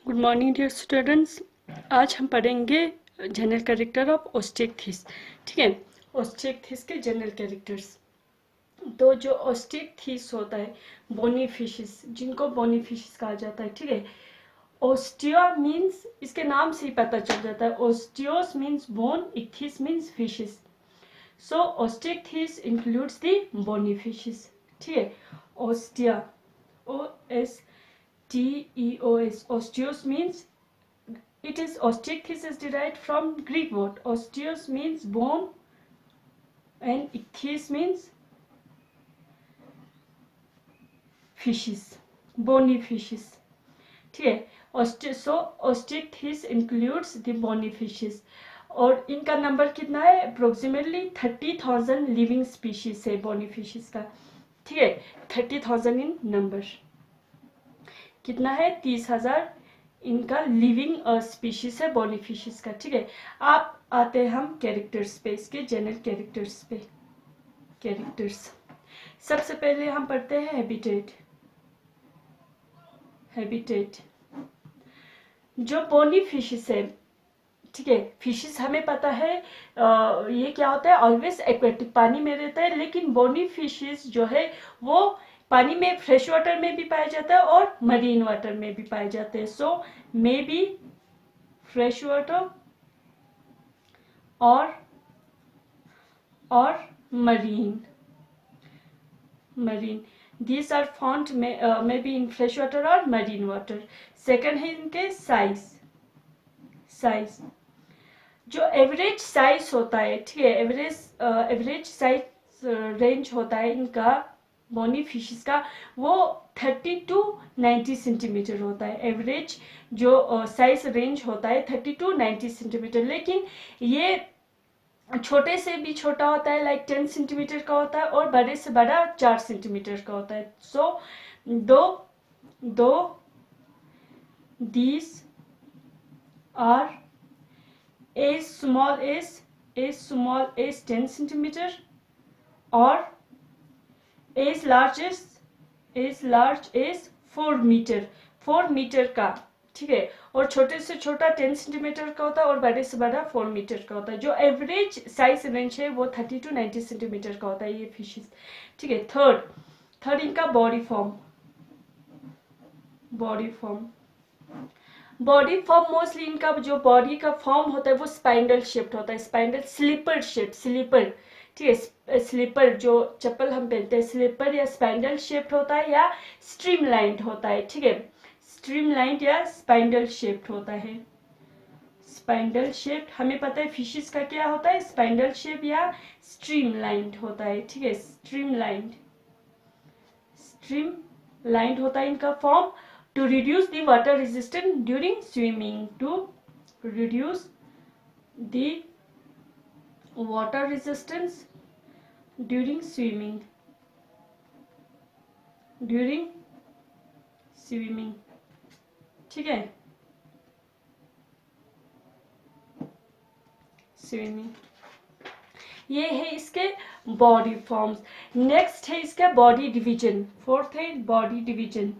Good morning dear students. आज हम पढ़ेंगे जनरल कैरेक्टर ऑफ ओस्टेक्थिस। ठीक है, ओस्टेक्थिस के जनरल कैरेक्टर्स। तो जो ओस्टेक्थिस होता है, बोनी फिशेस, जिनको बोनी फिशेस कहा जाता है। ठीक है, ओस्टिया मीन्स, इसके नाम से ही पता चल जाता है, osteos means bone, ichthys means fishes. So osteichthyes includes the bony fishes. ठीक है, osteo, O S TEOS. Osteos means, it is osteochthis is derived from Greek word. Osteos means bone and ichthys means fishes, bony fishes. ठीक है, सो osteochthis includes the bony fishes. और इनका number कितना है? Approximately 30,000 living species है bony fishes का। ठीक है, 30,000 इन नंबर। कितना है? 30,000 इनका लिविंग स्पीशीज है बोनी फिशेस का। ठीक है, आप आते हैं हम कैरेक्टर्स पे, इसके जनरल कैरेक्टर्स पे। कैरेक्टर्स सबसे पहले हम पढ़ते हैं हैबिटेट। हैबिटेट जो बोनी फिशेस है, ठीक है, फिशेस हमें पता है ये क्या होता है, ऑलवेज एक्वेटिक, पानी में रहता है। लेकिन बोनी फिशेस जो है वो पानी में, फ्रेश वाटर में भी पाया जाता है और मरीन वाटर में भी पाए जाते हैं। So may be fresh water और marine. These are found may be in fresh water और मरीन वाटर। सेकंड है इनके साइज। जो एवरेज साइज होता है, ठीक है, एवरेज साइज रेंज होता है इनका बोनी फिशेस का, वो 30 to 90 सेंटीमीटर होता है। एवरेज जो साइज रेंज होता है 30 to 90 सेंटीमीटर। लेकिन ये छोटे से भी छोटा होता है, लाइक 10 सेंटीमीटर का होता है, और बड़े से बड़ा 4 सेंटीमीटर का होता है। So do these are as small as 10 centimeter or as large as 4 metre, 4 metre का। ठीक है, और छोटे से छोटा 10 सेंटीमीटर का होता है और बड़े से बड़ा 4 मीटर का होता है। जो एवरेज साइज रेंज है वो 30 to 90 सेंटीमीटर का होता है ये फिशेस। ठीक है, थर्ड इनका body form. Body form mostly इनका जो बॉडी का फॉर्म होता है वो स्पाइंडल शेप्ड होता है। स्पाइंडल स्लीपर शेप, स्लीपर, ठीक है, स्लीपर जो चप्पल हम पहनते हैं, स्लीपर या स्पाइंडल शेप्ड होता है या स्ट्रीमलाइंड होता है। ठीक है, स्ट्रीमलाइंड या स्पाइंडल शेप्ड होता है। स्पाइंडल शेप्ड हमें पता है फिशेस का क्या होता है, स्पाइंडल शेप या स्ट्रीमलाइंड होता है। ठीक है, स्ट्रीमलाइंड होता है इनका form. To reduce the water resistance during swimming, to reduce the water resistance during swimming, ठीक है, स्विमिंग। ये है इसके बॉडी फॉर्म्स। नेक्स्ट है इसका बॉडी डिवीजन। फोर्थ है body division.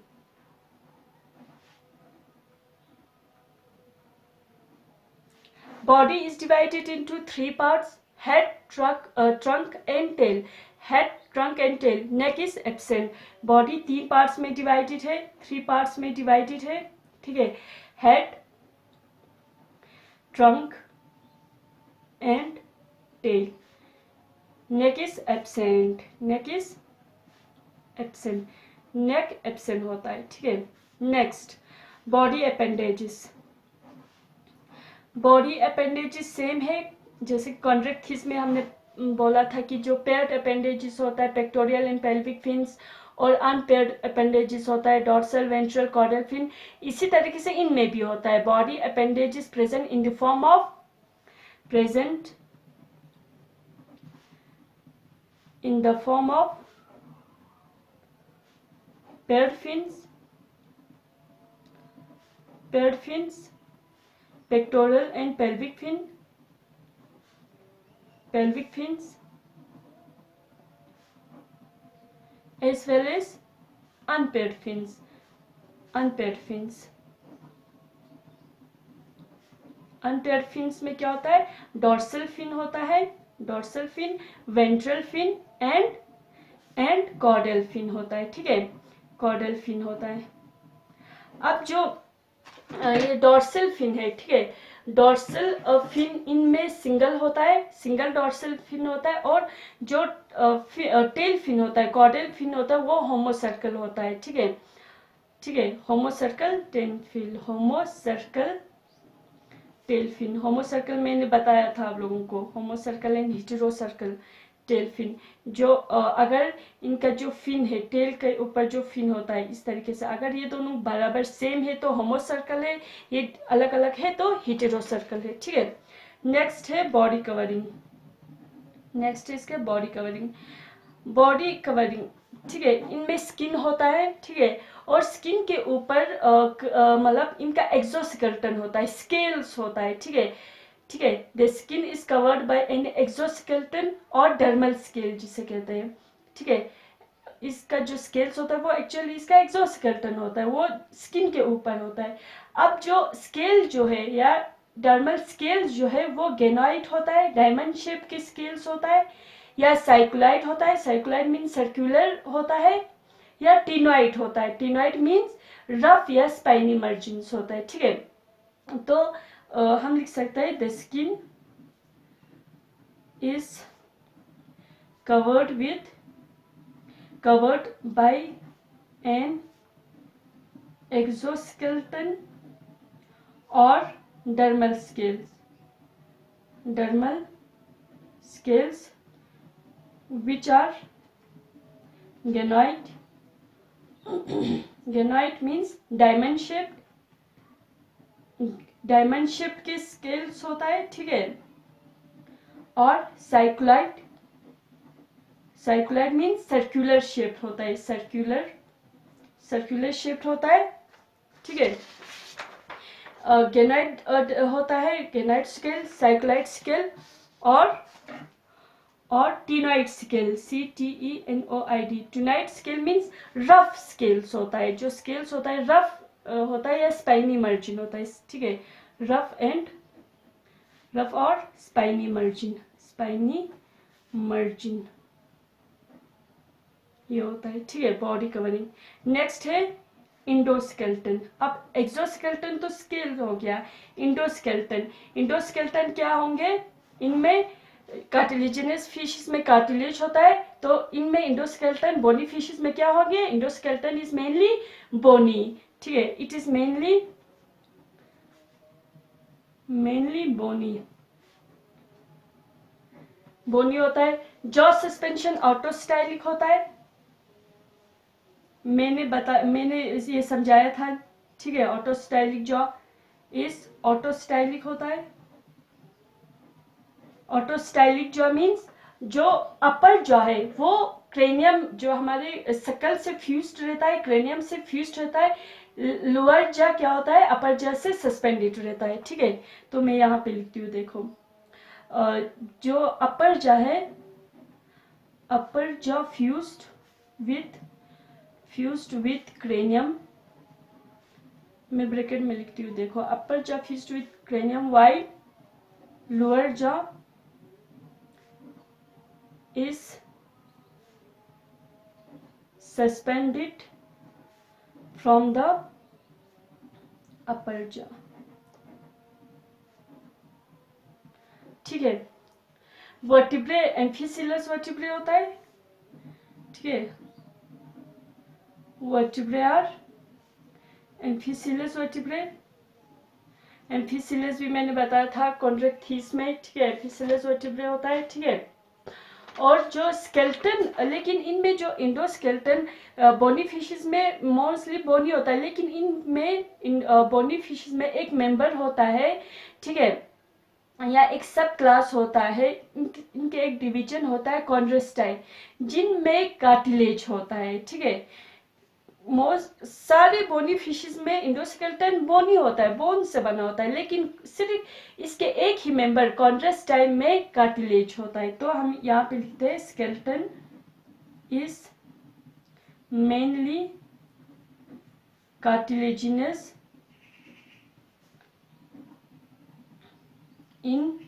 Body is divided into 3 parts: head, trunk and tail. Head, trunk and tail. Neck is absent. Body 3 parts में divided है, 3 parts में divided है। ठीक है, head, trunk and tail. Neck is absent. Neck absent होता है। ठीक है, next body appendages. Body appendages same है, जैसे कॉन्ड्रेक्थिस में हमने बोला था कि जो पेयर्ड अपेंडेजेस होता है पेक्टोरियल एंड पेल्विक फिन्स, और अनपेयर्ड अपेंडेजेस होता है डॉर्सल, वेंट्रल, कॉर्डल फिन। इसी तरीके से इनमें भी होता है। Body appendages present in the form of paired fins, pectoral and pelvic fins, as well as unpaired fins. Unpaired fins में क्या होता है, डॉर्सल फिन होता है, dorsal fin, ventral fin and caudal fin होता है, ठीक है, कॉर्डल फिन होता है। अब जो ये डॉर्सल फिन है, ठीक है, डॉर्सल फिन इनमें सिंगल होता है, सिंगल डॉर्सल फिन होता है, और जो टेल फिन होता है, कॉर्डल फिन होता है, वो होमोसर्कल होता है, ठीक है, ठीक है, होमोसर्कल टेल फिन, होमोसर्कल टेल फिन, होमोसर्कल मैंने बताया था आप लोगों को, होमोसर्कल एंड हेटेरोसर्कल टेल फिन। जो अगर इनका जो फिन है, टेल के ऊपर जो फिन होता है इस तरीके से, अगर ये दोनों बराबर सेम है तो होमोसर्कल है, ये अलग अलग है तो हेटेरोसर्कल है, ठीक है। नेक्स्ट है बॉडी कवरिंग, नेक्स्ट है इसके बॉडी कवरिंग, बॉडी कवरिंग, ठीक है, इनमें स्किन होता है, ठीक है, और स्किन के ऊपर मतलब इनका एक्सोस्केलेटन होता है, स्केल्स होता है, ठीक है, ठीक है, the skin is covered by an exoskeleton और डर्मल स्केल जिसे कहते हैं, ठीक है, इसका जो स्केल्स होता है वो एक्चुअली इसका एक्सोस्केलेटन होता है, वो स्किन के ऊपर होता है। अब जो स्केल जो है या डर्मल स्केल्स जो है वो गेनोइड होता है, डायमंड शेप के स्केल्स होता है, या साइक्लोइड होता है, साइक्लोइड मीन्स सर्कुलर होता है, या टिनोइड होता है, टिनोइड मीन्स रफ या स्पाइनी मार्जिन्स होता है, ठीक है। तो हम लिख सकते हैं the skin is covered by an exoskeleton or dermal scales which are ganoid ganoid means diamond shaped के स्केल्स होता है, ठीक है, और साइक्लोइड मीन्स सर्कुलर शेप होता है, सर्कुलर शेप होता है, ठीक है। गेनाइड होता है, गेनाइड स्केल, साइक्लोइड स्केल और ctenoid scale, CTENOID, ctenoid scale means rough scales होता है, जो स्केल्स होता है रफ होता है या स्पाइनी मार्जिन होता है, ठीक है, रफ और स्पाइनी मार्जिन ये होता है, ठीक है, बॉडी कवरिंग। नेक्स्ट है इंडोस्केलेटन। अब एक्सोस्केलेटन तो स्केल हो गया, इंडोस्केलेटन क्या होंगे, इनमें कार्टिलेजिनस फिशेस में कार्टिलेज होता है, तो इनमें इंडोस्केलेटन, बोनी फिशेस में क्या होंगे, इंडोस्केलेटन इज मेनली बोनी, ठीक है, इट इज मेनली बोनी होता है। जॉ सस्पेंशन ऑटोस्टाइलिक होता है, मैंने ये समझाया था, ठीक है, ऑटोस्टाइलिक जॉ इस ऑटोस्टाइलिक होता है, ऑटोस्टाइलिक जॉ मीन्स जो अपर जॉ है वो क्रेनियम जो हमारे सकल से फ्यूज्ड रहता है, क्रेनियम से फ्यूज्ड रहता है, लोअर जॉ क्या होता है, अपर जॉ से सस्पेंडेड रहता है, ठीक है। तो मैं यहाँ पे लिखती हूँ, देखो, जो अपर जॉ है, अपर जॉ फ्यूज्ड विथ क्रेनियम, मैं ब्रैकेट में लिखती हूँ, देखो, अपर jaw fused with cranium while lower jaw is suspended from the upper jaw, ठीक है। वर्टिब्रे एम्फिसिलस वर्टिब्रे होता है, ठीक है, वर्टिब्रे आर एम्फिसिलस वर्टिब्रे, एम्फिसिलस भी मैंने बताया था कॉन्ड्रेक्थिस में, ठीक है, एम्फिसिलस वर्टिब्रे होता है, ठीक है। और जो स्केलेटन, लेकिन इनमें जो इंडोस्केलेटन बोनी फिशेस में मोस्टली बोनी होता है, लेकिन इन बोनी फिशेस में एक मेंबर होता है, ठीक है, या एक सब क्लास होता है, इनके एक डिवीजन होता है कॉन्ड्रोस्टाई, जिनमें कार्टिलेज होता है, ठीक है। मोस्ट सारे बोनी फिशेस में इंडोस्केलेटन बोनी होता है, बोन से बना होता है, लेकिन सिर्फ इसके एक ही मेंबर कॉन्ड्रोस्टाई में कार्टिलेज होता है। तो हम यहाँ पे लिखते हैं skeleton is mainly cartilaginous in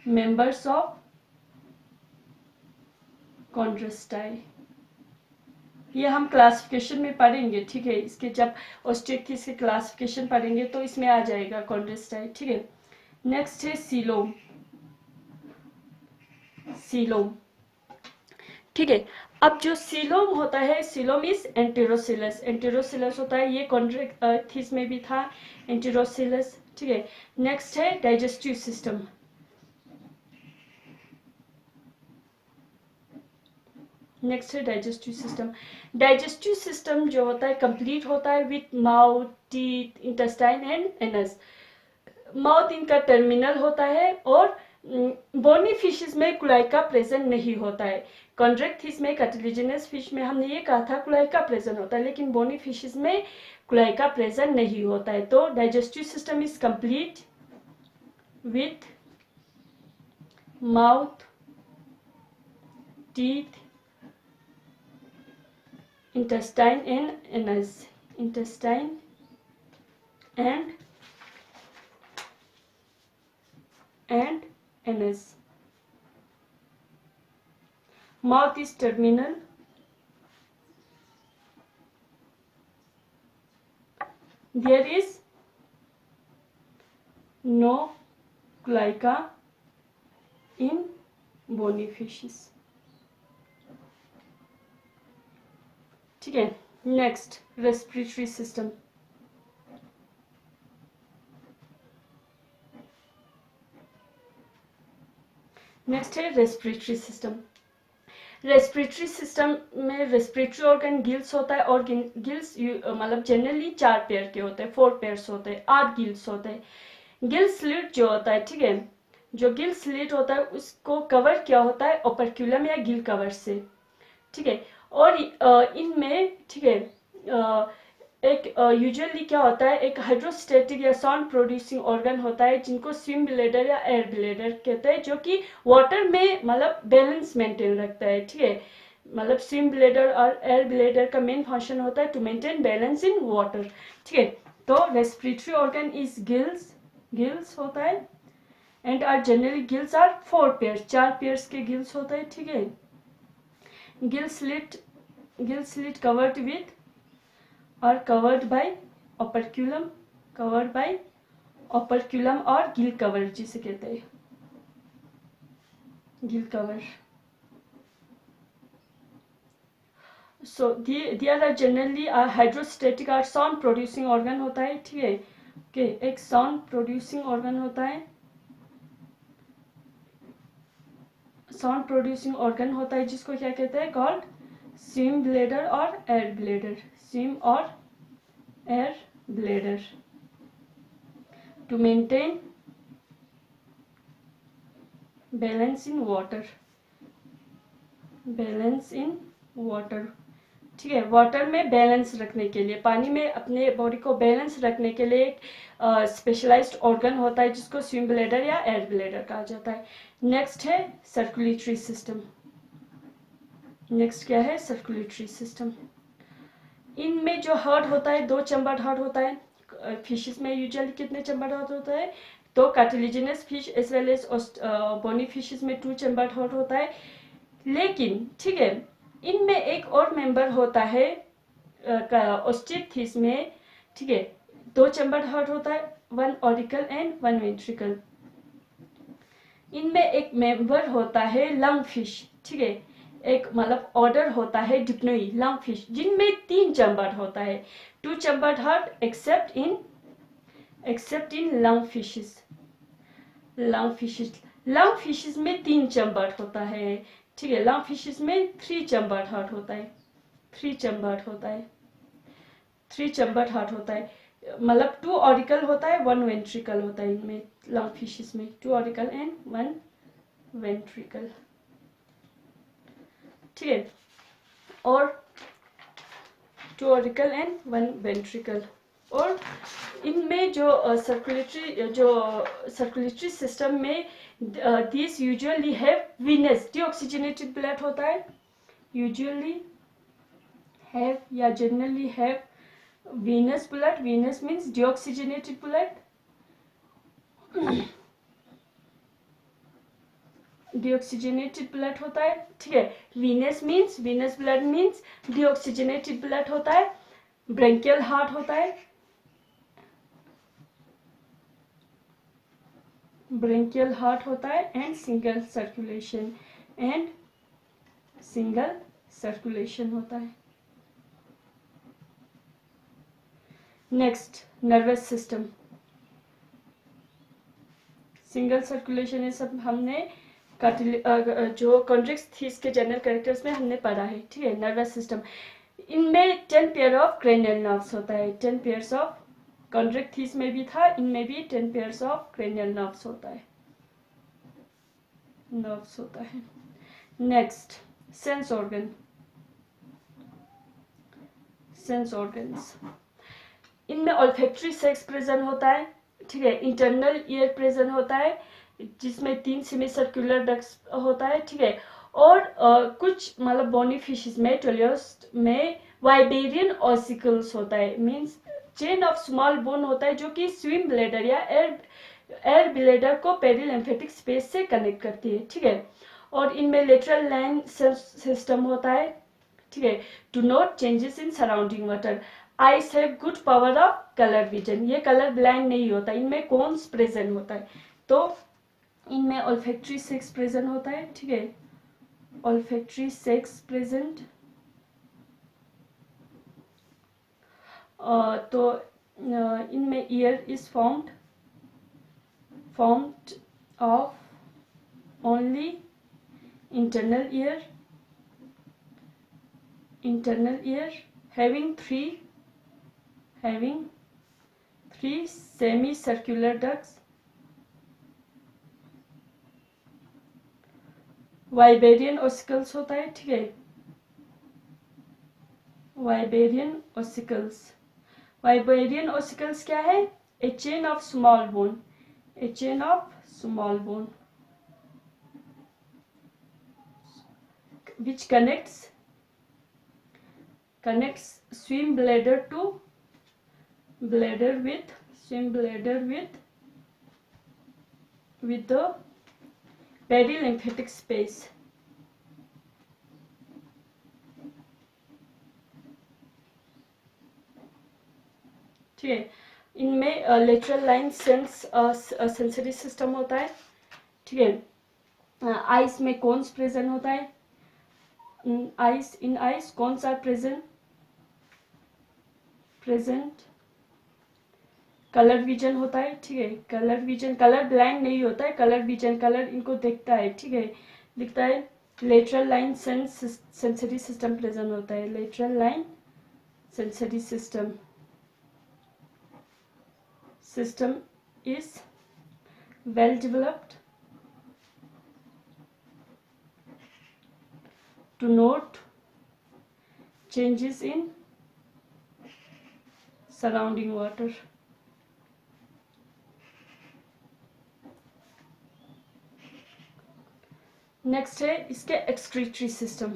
members of chondrichthyes. ये हम क्लासिफिकेशन में पढ़ेंगे, ठीक है। इसके जब ऑस्ट्रेक्टिस के क्लासिफिकेशन पढ़ेंगे तो इसमें आ जाएगा कॉन्ट्रेस्टाई, ठीक है। नेक्स्ट है सीलोम। सीलोम, ठीक है। अब जो सीलोम होता है, सीलोम इज एंटेरोसिलस। एंटेरोसिलस होता है, ये कॉन्ट्रेक्टिस में भी था एंटेरोसिलस, ठीक है। नेक्स्ट है डाइजेस्टिव सिस्टम। नेक्स्ट है डाइजेस्टिव सिस्टम। डाइजेस्टिव सिस्टम जो होता है कंप्लीट होता है with mouth, teeth, intestine and anus. Mouth इनका टर्मिनल होता है और बोनी फिशेस में क्लोएका प्रेजेंट नहीं होता है। कॉन्ट्रैक्टिस में, कार्टिलेजिनस फिश में हमने ये कहा था क्लोएका प्रेजेंट होता है, लेकिन बोनी फिशेस में क्लोएका प्रेजेंट नहीं होता है। तो digestive system is complete with mouth, teeth, intestine and anus. Intestine and anus. Mouth is terminal. There is no cloaca in bony fishes. ठीक है। Next respiratory system. नेक्स्ट है रेस्पिरेटरी सिस्टम। रेस्पिरेटरी सिस्टम में respiratory organ gills होता है और gills मतलब generally 4 pair के होते हैं, 4 पेयर्स होते हैं, 8 गिल्स होते हैं। गिल स्लिट जो होता है, ठीक है, जो गिल स्लिट होता है उसको कवर किया होता है ओपर्क्यूलम या गिल कवर से, ठीक है। और इनमें, ठीक है, एक यूजुअली क्या होता है, एक हाइड्रोस्टेटिक या साउंड प्रोड्यूसिंग ऑर्गन होता है जिनको स्विम ब्लेडर या एयर ब्लेडर कहते हैं, जो कि वाटर में मतलब बैलेंस मेंटेन रखता है, ठीक है। मतलब स्विम ब्लेडर और एयर ब्लेडर का मेन फंक्शन होता है to maintain balance in water, ठीक है। तो respiratory organ is gills, gills होता है and are generally gills are 4 pairs, 4 pairs के गिल्स होता है, ठीक है। gill slit covered with or covered by operculum, covered by operculum और gill cover जिसे कहते हैं gill cover. So there are generally hydrostatic और sound producing organ होता है, ठीक है। ओके, एक sound producing organ होता है, साउंड प्रोड्यूसिंग ऑर्गन होता है जिसको क्या कहते हैं, कॉल्ड स्विम ब्लेडर और एयर ब्लेडर, स्विम और air bladder, to maintain balance in water, balance in water, ठीक है। वाटर में बैलेंस रखने के लिए, पानी में अपने बॉडी को बैलेंस रखने के लिए एक स्पेशलाइज्ड ऑर्गन होता है जिसको स्विम ब्लेडर या एयर ब्लेडर कहा जाता है। नेक्स्ट है सर्कुलेटरी सिस्टम। नेक्स्ट क्या है, सर्कुलेटरी सिस्टम। इनमें जो हार्ट होता है 2 चैम्बर्ड हार्ट होता है। फिशेस में यूजुअली कितने चैम्बर्ड हार्ट होता है, तो cartilaginous fish as well as bony fishes में 2 चैम्बर्ड हार्ट होता है। लेकिन ठीक है, इनमें एक और मेंबर होता है ऑस्टियोथिस में, ठीक है, 2 चैम्बर्ड हार्ट होता है, 1 ऑरिकल एंड 1 वेंट्रिकल। इनमें एक मेंबर होता है लंग फिश, ठीक है, एक मतलब ऑर्डर होता है डिप्नोई लंग फिश, जिनमें 3 चैम्बर्ड होता है, 2 चैम्बर्ड हार्ट एक्सेप्ट इन लंग फिशेस। लंग फिशेस में 3 चैम्बर्ड होता है, ठीक है। लंग फिशेस में 3 चैम्बर्ड हार्ट होता है, 3 चैम्बर्ड होता है, 3 चैम्बर्ड हार्ट होता है, मतलब 2 ऑरिकल होता है, 1 वेंट्रिकल होता है इनमें, लंग फिशेस में 2 ऑरिकल एंड 1 वेंट्रिकल, ठीक है। और 2 ऑरिकल एंड 1 वेंट्रिकल। और इनमें जो सर्कुलेटरी सिस्टम में this usually have Venus deoxygenated blood होता है, यूजुअली हैव या generally have venous blood. Venous means deoxygenated blood. Deoxygenated blood होता है, ठीक है। Venous blood means deoxygenated blood होता है। ब्रेंकियल हार्ट होता है, ब्रेंकियल हार्ट होता है एंड सिंगल सर्कुलेशन होता है। Next nervous system, single circulation ये सब हमने जो कॉन्ड्रिक्स थीस के जनरल कैरेक्टर्स में हमने पढ़ा है, ठीक है। नर्वस सिस्टम, इनमें 10 पेयर ऑफ क्रेनियल नर्व्स होता है, 10 पेयर्स ऑफ, कॉन्ड्रिक थीस में भी था, इनमें भी 10 पेयर्स ऑफ क्रेनियल नर्व्स होता है। नेक्स्ट सेंस ऑर्गन्स, इनमें ऑल्फैक्टरी सेक्स प्रेजेंट होता है, ठीक है। इंटरनल ईयर प्रेजेंट होता है जिसमें 3 सेमी सर्कुलर डक्ट्स होता है, ठीक है। और कुछ मतलब बोनी फिशेस में, टोलियोस्ट में वाइबेरियन ऑसिकल्स होता है, means chain of small bone होता है जो कि स्विम ब्लैडर या एयर ब्लैडर को पेरिलिम्फेटिक स्पेस से कनेक्ट करती है, ठीक है। और इनमें लेटरल लाइन सिस्टम होता है, ठीक है, to note changes in surrounding water. Eyes have good power of colour vision, ये कलर ब्लाइंड नहीं होता, इनमें कोन्स प्रेजेंट होता है। तो इनमें ऑल्फैक्टरी सेक्स प्रेजेंट होता है, ठीक है, ऑल्फैक्टरी सेक्स प्रेजेंट। तो इनमें ear is formed of only internal ear having three semicircular ducts, Weberian ossicles होता है, ठीक है, वाइबेरियन ऑसिकल्स क्या है? A chain of small bone which connects swim bladder with the perilymphatic space, ठीक है। इनमें लेटरल लाइन सेंसरी सिस्टम होता है, ठीक है। आइस में कोन्स प्रेजेंट होता है, in eyes cones are present। Colour vision होता है, ठीक है, कलर ब्लाइंड नहीं होता है, कलर इनको देखता है, ठीक है, दिखता है। Lateral line sensory system present होता है, lateral line sensory system is well developed to note changes in surrounding water। Next है इसके excretory system.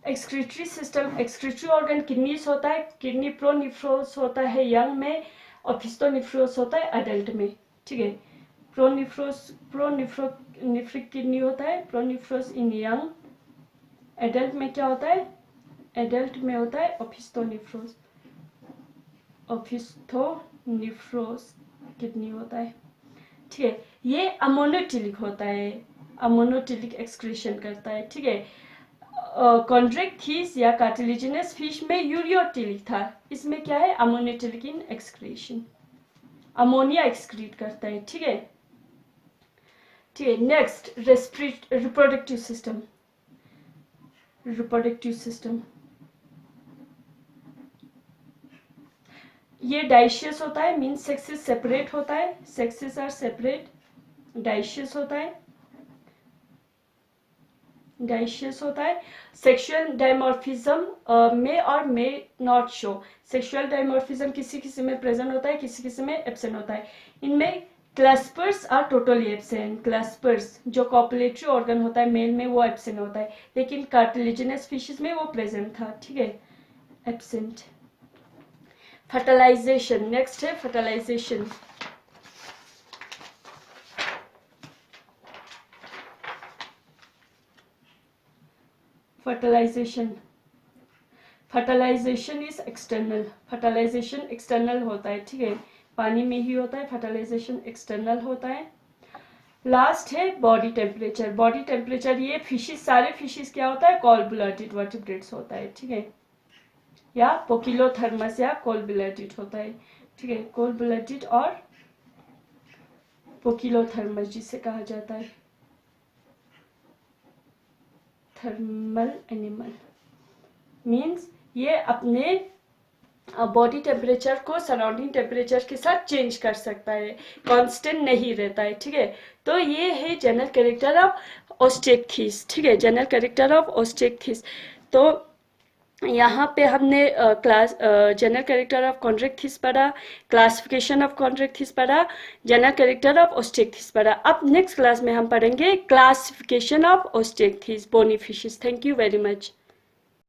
Excretory organ kidneys होता है, किडनी प्रोनिफ्रोस होता है यंग में, और फिस्टोनिफ्रोस होता है अडल्ट में, ठीक है। प्रोनिफ्रिक किडनी होता है, प्रोनिफ्रोस इन यंग। एडल्ट में क्या होता है? एडल्ट में होता है ओफिस्थोनिफ्रोस किडनी होता है, ठीक है। ये अमोनोटिलिक होता है, अमोनोटिलिक एक्सक्रीशन करता है, ठीक है। कॉन्ड्रिक थीस या कार्टिलेजिनस फिश में यूरियोटिलिक था, इसमें क्या है? अमोनोटिलिक इन एक्सक्रीशन, अमोनिया एक्सक्रीट करता है, ठीक है। नेक्स्ट रिप्रोडक्टिव सिस्टम, ये डाइशियस होता है, मीन सेक्सेस सेपरेट होता है, सेक्सेस आर सेपरेट, डाइशियस होता है। सेक्सुअल डायमॉर्फिज्म में और may not show, sexual dimorphism किसी में प्रेजेंट होता है, किसी में एब्सेंट होता है। इनमें क्लस्पर्स आर टोटली एब्सेंट, क्लस्पर्स जो कॉपुलेटरी ऑर्गन होता है मेल में वो एब्सेंट होता है, लेकिन कार्टिलेजिनस फिशेस में वो प्रेजेंट था, ठीक है, एब्सेंट। फर्टिलाइजेशन, नेक्स्ट है fertilisation. Fertilisation, fertilisation is external, fertilisation external होता है, ठीक है, पानी में ही होता है, फर्टिलाइजेशन एक्सटर्नल होता है। लास्ट है बॉडी टेम्परेचर, बॉडी टेम्परेचर ये फिशेस, सारे फिशेस क्या होता है, कोल्ड ब्लडेड वर्टिब्रेट्स होता है, ठीक है, या पोकिलोथर्मस या कोल्ड ब्लडेड होता है, ठीक है, कोल्ड ब्लडेड और पोकिलोथर्मस जिसे कहा जाता है, थर्मल एनिमल मीन्स ये अपने बॉडी टेम्परेचर को सराउंडिंग टेम्परेचर के साथ चेंज कर सकता है, कांस्टेंट नहीं रहता है, ठीक है। तो ये है जनरल कैरेक्टर ऑफ ओस्टेक्थिस, ठीक है, जनरल कैरेक्टर ऑफ ओस्टेक्थिस। तो यहाँ पे हमने क्लास जनरल कैरेक्टर ऑफ कॉन्ड्रेक्थिस पढ़ा, क्लासिफिकेशन ऑफ कॉन्ड्रेक्थिस पढ़ा, जनरल कैरेक्टर ऑफ ओस्टेक्थिस पढ़ा। अब नेक्स्ट क्लास में हम पढ़ेंगे classification of osteichthyes bony fishes. Thank you very much.